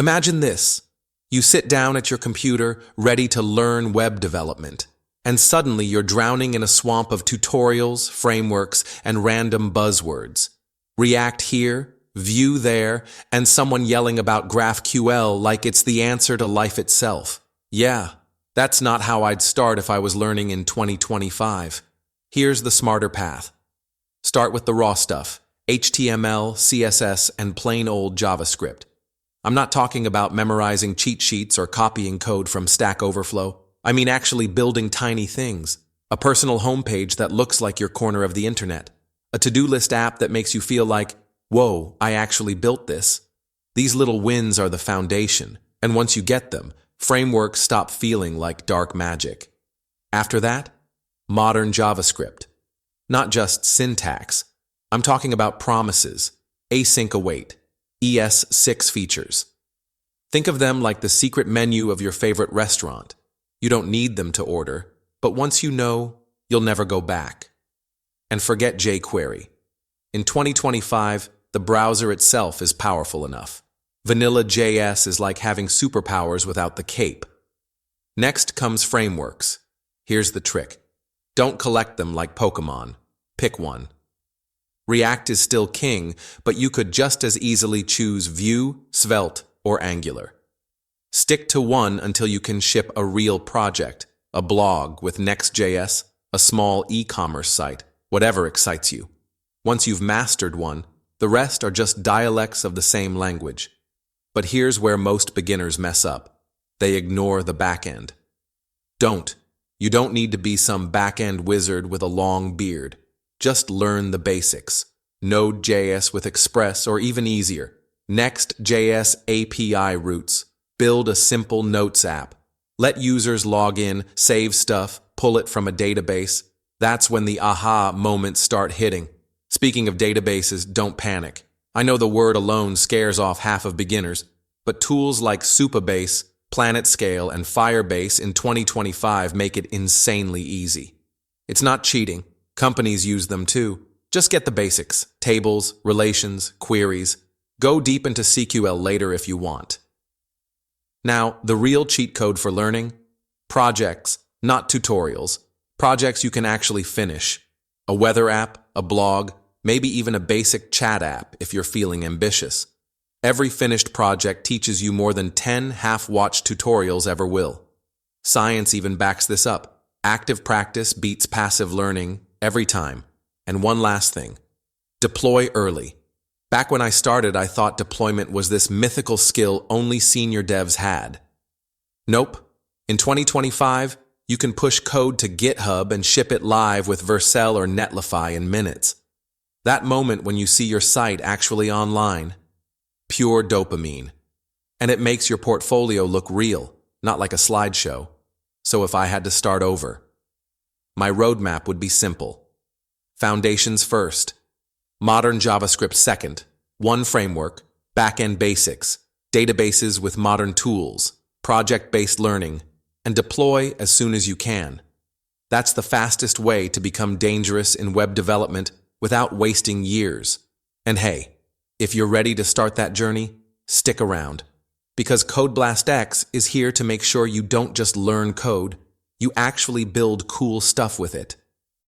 Imagine this. You sit down at your computer, ready to learn web development, and suddenly you're drowning in a swamp of tutorials, frameworks, and random buzzwords. React here, Vue there, and someone yelling about GraphQL like it's the answer to life itself. Yeah, that's not how I'd start if I was learning in 2025. Here's the smarter path. Start with the raw stuff: HTML, CSS, and plain old JavaScript. I'm not talking about memorizing cheat sheets or copying code from Stack Overflow. I mean actually building tiny things. A personal homepage that looks like your corner of the internet. A to-do list app that makes you feel like, whoa, I actually built this. These little wins are the foundation, and once you get them, frameworks stop feeling like dark magic. After that, modern JavaScript. Not just syntax. I'm talking about promises, async await, ES6 features. Think of them like the secret menu of your favorite restaurant. You don't need them to order, but once you know, you'll never go back. And forget jQuery. In 2025, the browser itself is powerful enough. Vanilla JS is like having superpowers without the cape. Next comes frameworks. Here's the trick. Don't collect them like Pokemon. Pick one. React is still king, but you could just as easily choose Vue, Svelte, or Angular. Stick to one until you can ship a real project, a blog with Next.js, a small e-commerce site, whatever excites you. Once you've mastered one, the rest are just dialects of the same language. But here's where most beginners mess up. They ignore the backend. You don't need to be some backend wizard with a long beard. Just learn the basics. Node.js with Express, or even easier, Next.js API routes. Build a simple notes app. Let users log in, save stuff, pull it from a database. That's when the aha moments start hitting. Speaking of databases, don't panic. I know the word alone scares off half of beginners, but tools like Supabase, PlanetScale, and Firebase in 2025 make it insanely easy. It's not cheating. Companies use them too. Just get the basics: tables, relations, queries. Go deep into SQL later if you want. Now, the real cheat code for learning? Projects, not tutorials. Projects you can actually finish. A weather app, a blog, maybe even a basic chat app if you're feeling ambitious. Every finished project teaches you more than 10 half-watched tutorials ever will. Science even backs this up. Active practice beats passive learning every time. And one last thing. Deploy early. Back when I started, I thought deployment was this mythical skill only senior devs had. Nope. In 2025, you can push code to GitHub and ship it live with Vercel or Netlify in minutes. That moment when you see your site actually online, pure dopamine. And it makes your portfolio look real, not like a slideshow. So if I had to start over, my roadmap would be simple. Foundations first. Modern JavaScript second. One framework. Backend basics. Databases with modern tools. Project-based learning. And deploy as soon as you can. That's the fastest way to become dangerous in web development without wasting years. And hey, if you're ready to start that journey, stick around. Because CodeBlastX is here to make sure you don't just learn code, you actually build cool stuff with it.